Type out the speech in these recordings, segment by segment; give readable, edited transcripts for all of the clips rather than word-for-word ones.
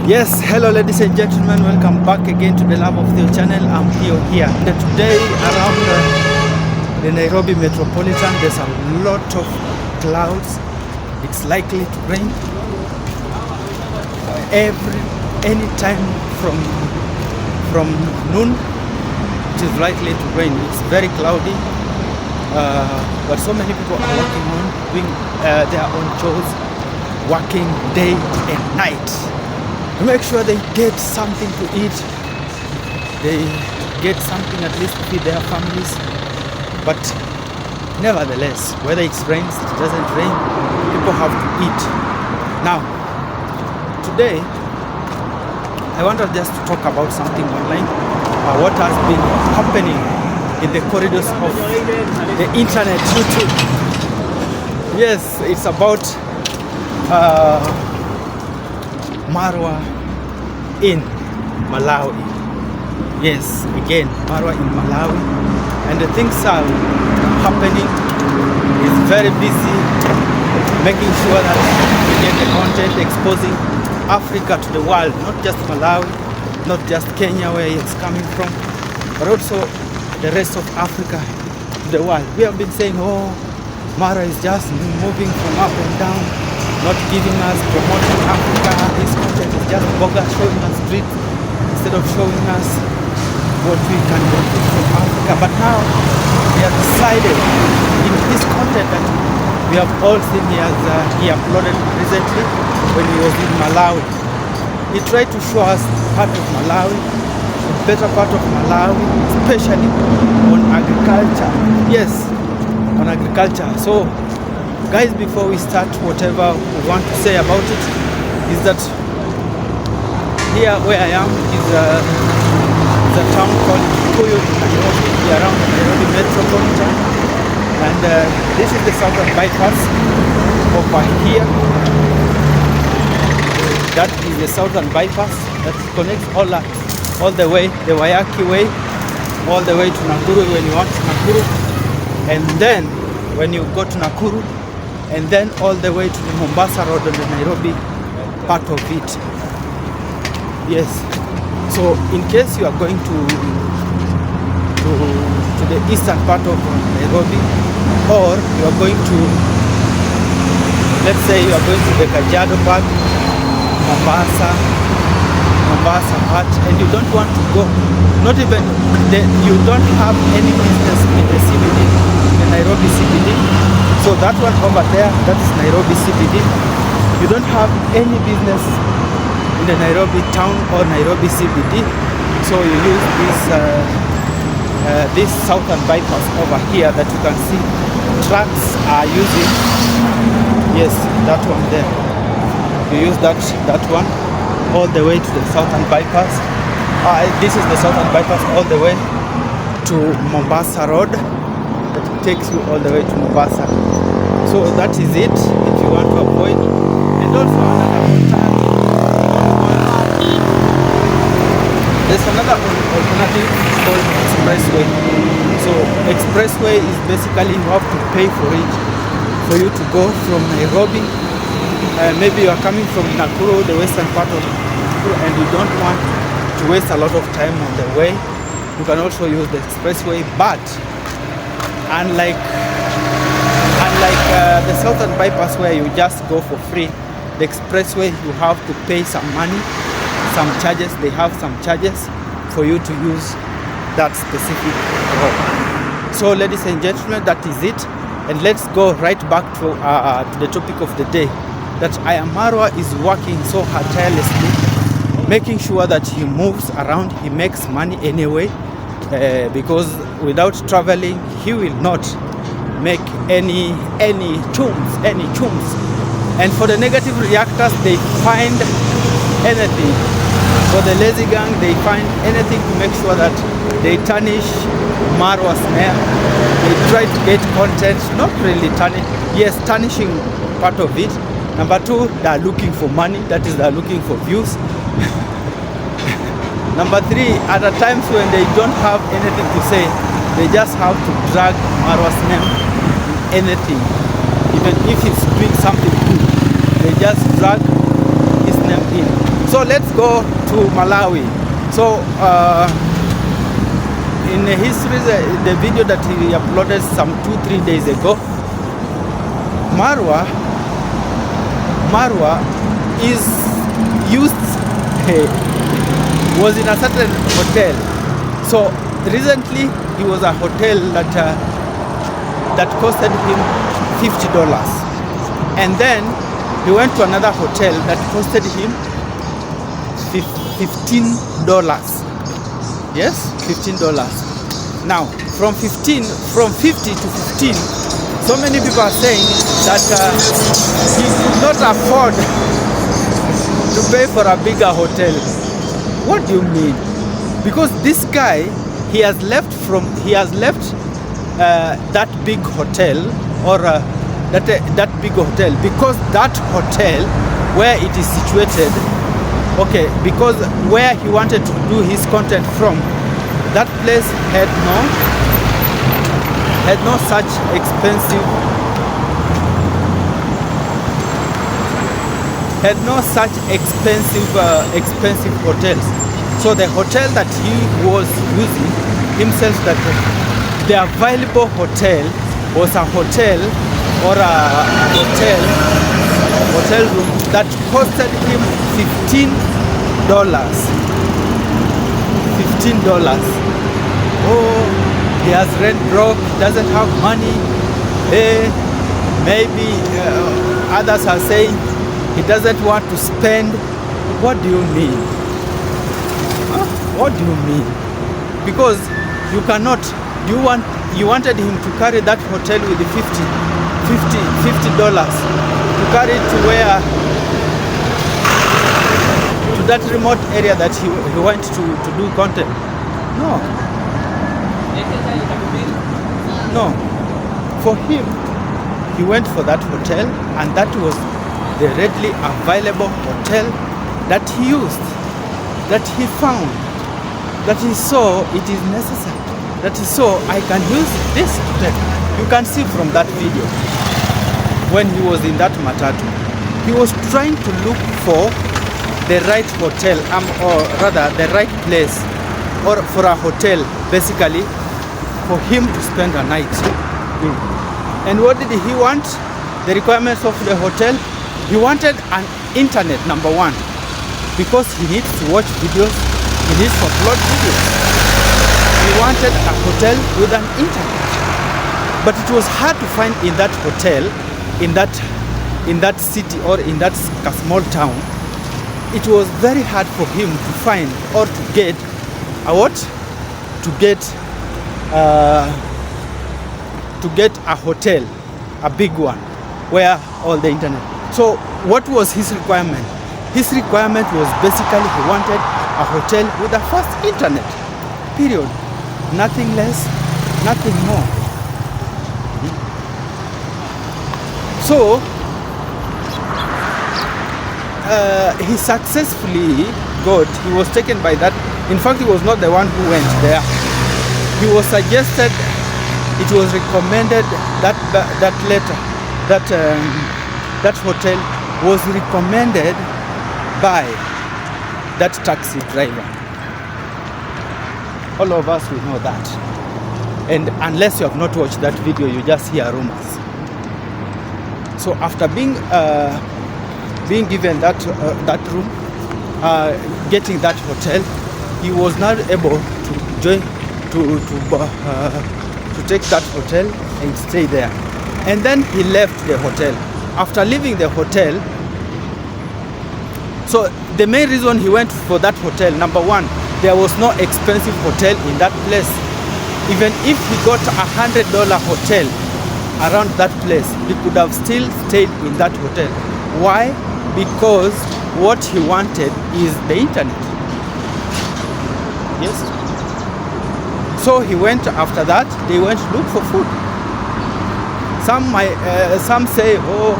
Yes, hello ladies and gentlemen, welcome back again to the Love of Theo channel. I'm Theo here. And today around the Nairobi metropolitan, there's a lot of clouds. It's likely to rain any time from noon. It is likely to rain. It's very cloudy, but so many people are working on doing their own chores, working day and night to make sure they get something to eat, they get something at least to feed their families. But nevertheless, whether it rains, it doesn't rain, people have to eat. Now, today, I wanted just to talk about something online, what has been happening in the corridors of the internet, YouTube. Yes, it's about Marwa in Malawi. Yes, again, Marwa in Malawi. And the things are happening. It's very busy making sure that we get the content exposing Africa to the world, not just Malawi, not just Kenya where it's coming from, but also the rest of Africa to the world. We have been saying, oh, Marwa is just moving from up and down, not giving us, promoting Africa. This content is just bogus, showing us streets instead of showing us what we can benefit from Africa. But now we have decided in this content that we have all seen he uploaded recently when he was in Malawi. He tried to show us part of Malawi, the better part of Malawi, especially on agriculture. Yes, on agriculture. So guys, before we start, whatever we want to say about it is that here where I am is a town called Kikuyu in Nairobi, around the Nairobi metropolitan, and this is the southern bypass over here. That is the southern bypass that connects all the way, the Wayaki way, all the way to Nakuru when you want to Nakuru, and then when you go to Nakuru, and then all the way to the Mombasa Road and the Nairobi part of it. Yes. So in case you are going to the eastern part of Nairobi, or you are going to, let's say you are going to the Kajiado part, Mombasa part, and you don't want to go, not even, you don't have any business in the CBD, the Nairobi CBD. So that one over there, that's Nairobi CBD. You don't have any business in the Nairobi town or Nairobi CBD. So you use this southern bypass over here that you can see trucks are using. Yes, that one there. You use that one all the way to the southern bypass. This is the southern bypass all the way to Mombasa Road. That takes you all the way to Mombasa. So that is it if you want to avoid. And also there's another alternative called expressway. So expressway is basically you have to pay for it, for you to go from Nairobi. Maybe you are coming from Nakuru, the western part of Nakuru, and you don't want to waste a lot of time on the way. You can also use the expressway, but unlike the southern bypass where you just go for free, the expressway you have to pay some money, some charges. They have some charges for you to use that specific road. So ladies and gentlemen, that is it, and let's go right back to the topic of the day, that Marwa is working so hard tirelessly, making sure that he moves around, he makes money anyway, because without traveling he will not make any chums. And for the negative reactors, they find anything. For the lazy gang, they find anything to make sure that they tarnish Marwa's name. They try to get content, not really tarnishing part of it. Number two, they are looking for money, that is, they are looking for views. Number three, at the times when they don't have anything to say, they just have to drag Marwa's name in anything. Even if he's doing something good, they just drag his name in. So let's go to Malawi. So in the history, the video that he uploaded some 2-3 days ago, Marwa is used was in a certain hotel. So recently he was a hotel that costed him $50, and then he went to another hotel that costed him $15. Yes, $15. Now from 50 to 15, so many people are saying that he could not afford to pay for a bigger hotel. What do you mean? Because this guy, he has left that big hotel, or that big hotel, because that hotel where it is situated, okay, because where he wanted to do his content from, that place had no such expensive hotels. So the hotel that he was using himself, that the available hotel was a hotel, or a hotel room that costed him $15. Oh, he has rent broke, doesn't have money. Maybe others are saying he doesn't want to spend. What do you mean? What do you mean? Because you cannot. You wanted him to carry that hotel with the $50 to carry it to where, to that remote area that he went to do content. No. For him, he went for that hotel, and that was the readily available hotel that he used, that he found, that he saw it is necessary, that he saw I can use this hotel. You can see from that video, when he was in that matatu, he was trying to look for the right hotel, or rather the right place, or for a hotel, basically, for him to spend a night in. And what did he want? The requirements of the hotel. He wanted an internet, number one, because he needs to watch videos, he needs to upload videos. He wanted a hotel with an internet. But it was hard to find in that hotel, in that city, or in that small town. It was very hard for him to find, or to get a hotel, a big one, where all the internet. So what was his requirement? His requirement was basically he wanted a hotel with a fast internet, period. Nothing less, nothing more. So he successfully he was taken by that. In fact, he was not the one who went there. He was suggested, it was recommended, that hotel was recommended by that taxi driver. All of us will know that. And unless you have not watched that video, you just hear rumors. So after being given that room, getting that hotel, he was not able to join to take that hotel and stay there. And then he left the hotel. After leaving the hotel, so the main reason he went for that hotel, number one, there was no expensive hotel in that place. Even if he got $100 hotel around that place, he could have still stayed in that hotel. Why? Because what he wanted is the internet. Yes. So he went after that. They went to look for food. Some say, oh,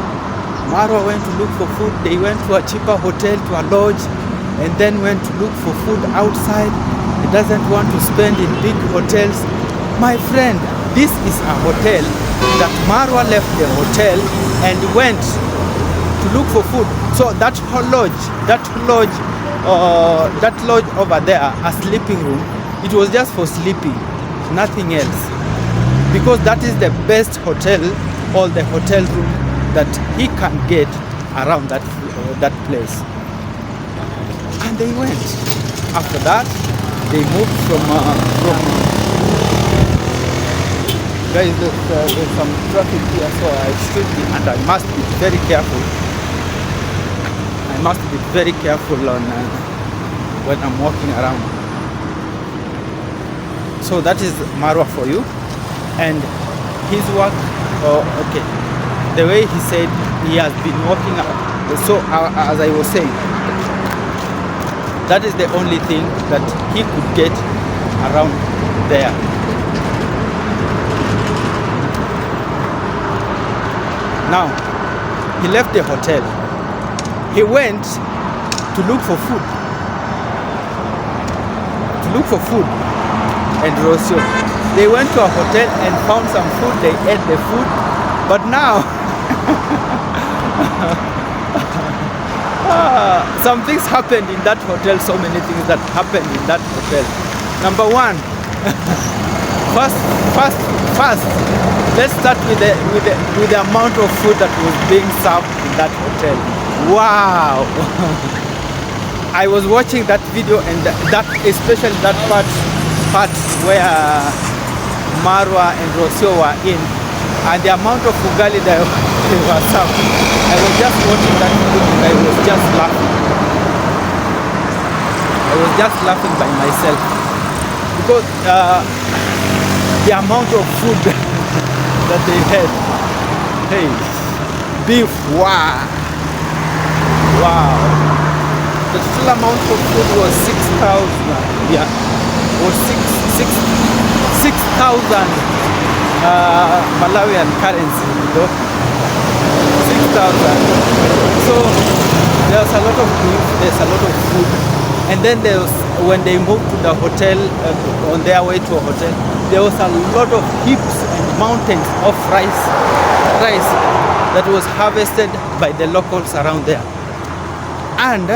Marwa went to look for food. They went to a cheaper hotel, to a lodge, and then went to look for food outside. He doesn't want to spend in big hotels. My friend, this is a hotel that Marwa left the hotel and went to look for food. So that lodge that lodge over there a sleeping room. It was just for sleeping, nothing else, because that is the best hotel or the hotel room that he can get around that place. And they went. After that, they moved from guys, there's some traffic here, so I should be, and I must be very careful. I must be very careful on when I'm walking around. So that is Marwa for you, and his work. Okay, the way he said he has been walking up. So as I was saying, that is the only thing that he could get around there. Now, he left the hotel. He went to look for food. And Rocio. They went to a hotel and found some food. They ate the food. But now, some things happened in that hotel. So many things that happened in that hotel. Number one, first, let's start with the amount of food that was being served in that hotel. Wow. I was watching that video, and that especially that part where Marwa and Rocio were in, and the amount of ugali that they were served. I was just watching that video and I was just laughing. I was just laughing by myself, because the amount of food that they had. Hey, beef, wow. The total amount of food was 6,000. Yeah, was 6,000 Malawian currency. 6,000. So there's a lot of beef. There's a lot of food. And then when they moved to the hotel, on their way to a hotel, there was a lot of heaps and mountains of rice that was harvested by the locals around there. And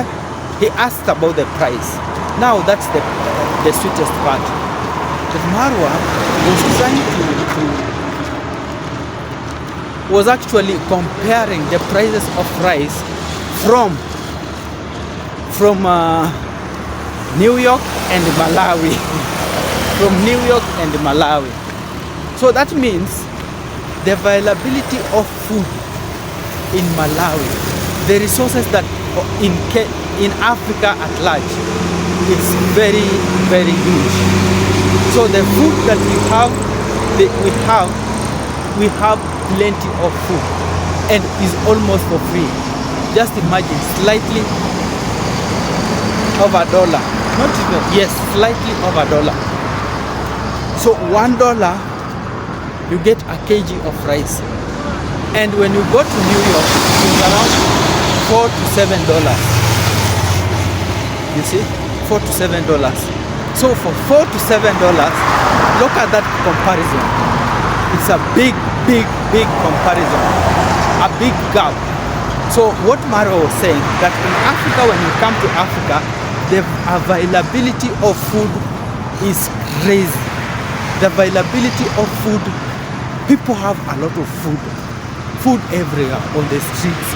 he asked about the price. Now that's the sweetest part. That Marwa was actually comparing the prices of rice from New York and Malawi. From New York and Malawi. So that means the availability of food in Malawi, the resources that in Africa at large, it's very, very huge. So the food that we have plenty of food, and is almost for free. Just imagine, slightly over $1. Not even, yes, slightly over $1. So $1, you get a kg of rice. And when you go to New York, it's around $4 to $7. You see, $4 to $7. So for $4 to $7, look at that comparison. It's a big comparison, a big gap. So what Maro was saying, that in Africa, when you come to Africa, the availability of food is crazy. The availability of food, people have a lot of food everywhere, on the streets,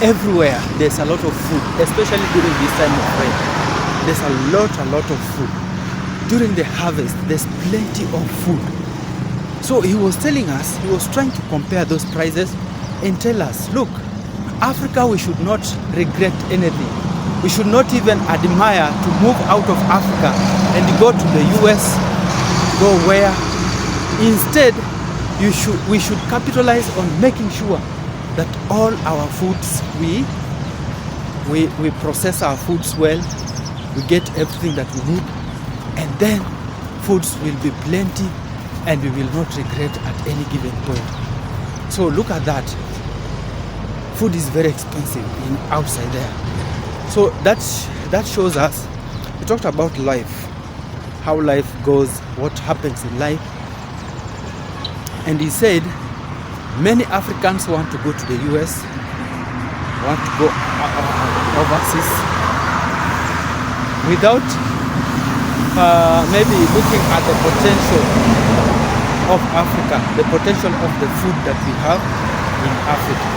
everywhere there's a lot of food, especially during this time of rain. There's a lot of food. During the harvest, there's plenty of food. So he was telling us, he was trying to compare those prices and tell us, look, Africa, we should not regret anything. We should not even admire to move out of Africa and go to the US, go where. Instead, we should capitalize on making sure that all our foods, we process our foods well, we get everything that we need, and then foods will be plenty and we will not regret at any given point. So look at that. Food is very expensive outside there. So that shows us, we talked about life, how life goes, what happens in life. And he said many Africans want to go to the US, want to go overseas without maybe looking at the potential of Africa, the potential of the food that we have in Africa.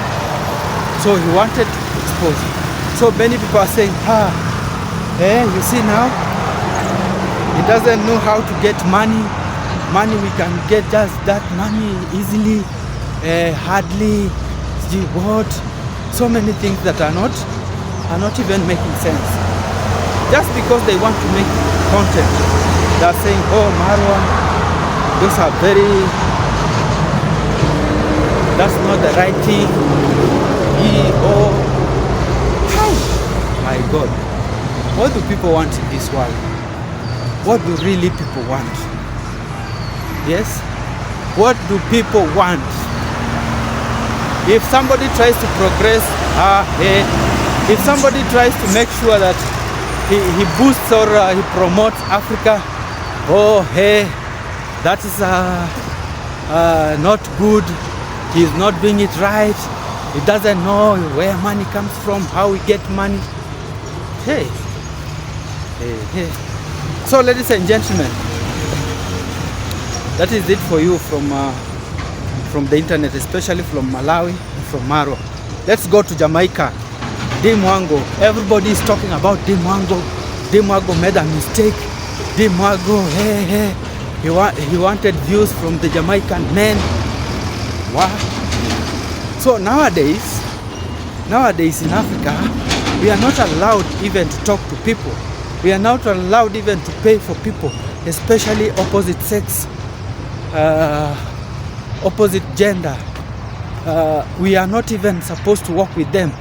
So he wanted to expose. So many people are saying, you see now, he doesn't know how to get money. Money, we can get just that money easily, hardly, what? So many things that are not even making sense. Just because they want to make content, they're saying, oh, Marwa, those are that's not the right thing. My God, what do people want in this world? What do really people want? Yes? What do people want? If somebody tries to progress, if somebody tries to make sure that he boosts or he promotes Africa, that is not good. He's not doing it right. He doesn't know where money comes from, how we get money. Hey. So, ladies and gentlemen, that is it for you from the internet, especially from Malawi, from Marwa. Let's go to Jamaica. Mwango. Everybody is talking about Mwango. Mwango made a mistake. Mwango, he wanted views from the Jamaican men. What? So nowadays in Africa, we are not allowed even to talk to people. We are not allowed even to pay for people, especially opposite sex, opposite gender. We are not even supposed to work with them.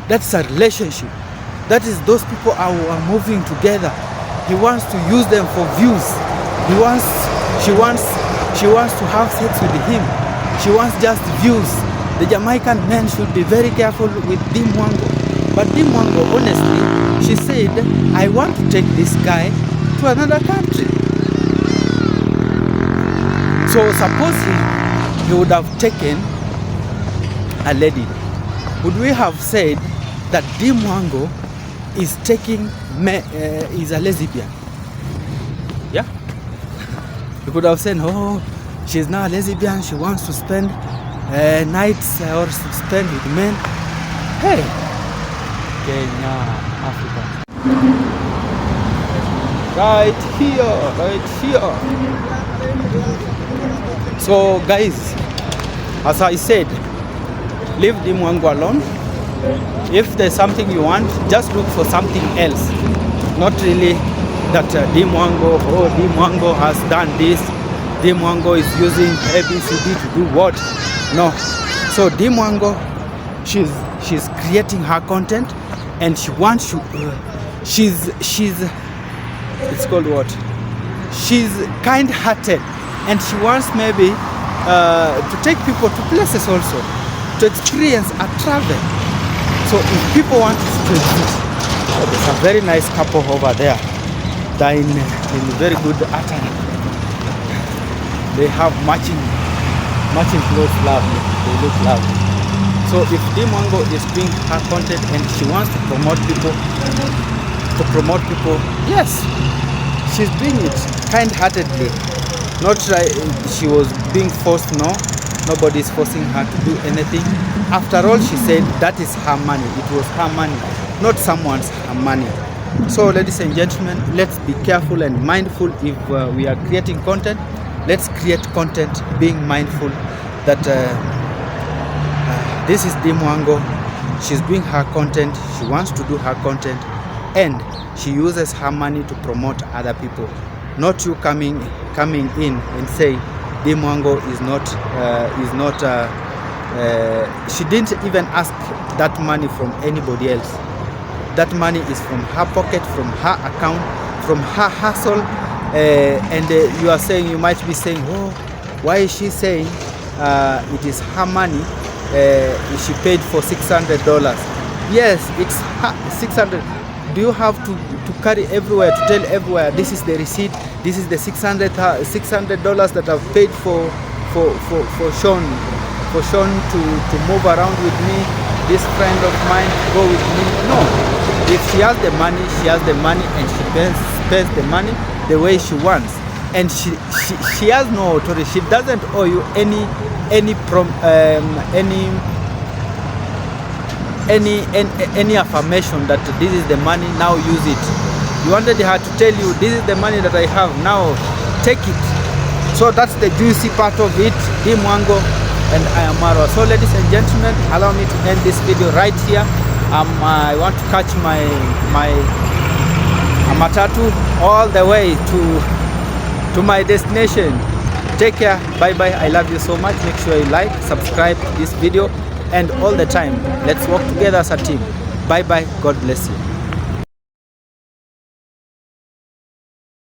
That's a relationship. That is, those people are moving together. He wants to use them for views. She wants to have sex with him. She wants just views. The Jamaican men should be very careful with Mwango. But Mwango, honestly, she said, I want to take this guy to another country. So suppose he would have taken a lady. Would we have said that Mwango is taking is a lesbian? Yeah. You could have said, oh, she's now a lesbian. She wants to spend nights or spend with men. Hey, Kenya, Africa. Right here. So guys, as I said, leave Mwango alone. If there's something you want, just look for something else. Not really that Mwango has done this. Mwango is using ABCD to do what? No. So Mwango, she's creating her content, and she wants to. She's it's called what? She's kind-hearted, and she wants maybe to take people to places also, to experience a travel. So if people want to visit, there's a very nice couple over there. They're in very good attire. They have matching clothes, lovely. They look lovely. So if Mwango is doing her content and she wants to promote people, yes, she's doing it kind-heartedly. Not she was being forced. No, nobody is forcing her to do anything. After all, she said that is her money. It was her money, not someone's money. So, ladies and gentlemen, let's be careful and mindful. If we are creating content, let's create content being mindful that this is Mwango. She's doing her content. She wants to do her content, and she uses her money to promote other people. Not you coming in and say Mwango is not. She didn't even ask that money from anybody else. That money is from her pocket, from her account, from her hustle. And you might be saying, oh, why is she saying it is her money? She paid for $600. Yes, it's $600. Do you have to carry everywhere, to tell everywhere, this is the receipt, this is the $600 that I've paid for Sean to move around with me? this friend of mine to go with me. No. If she has the money, she has the money, and she spends the money the way she wants. And she has no authority. She doesn't owe you any affirmation that this is the money, now use it. You wanted her to tell you, this is the money that I have, now take it. So that's the juicy part of it. Be Mwango and I am Marwa. So ladies and gentlemen, allow me to end this video right here. I want to catch my matatu all the way to my destination. Take care, bye bye, I love you so much. Make sure you like, subscribe to this video, and all the time let's work together as a team. Bye bye, God bless you.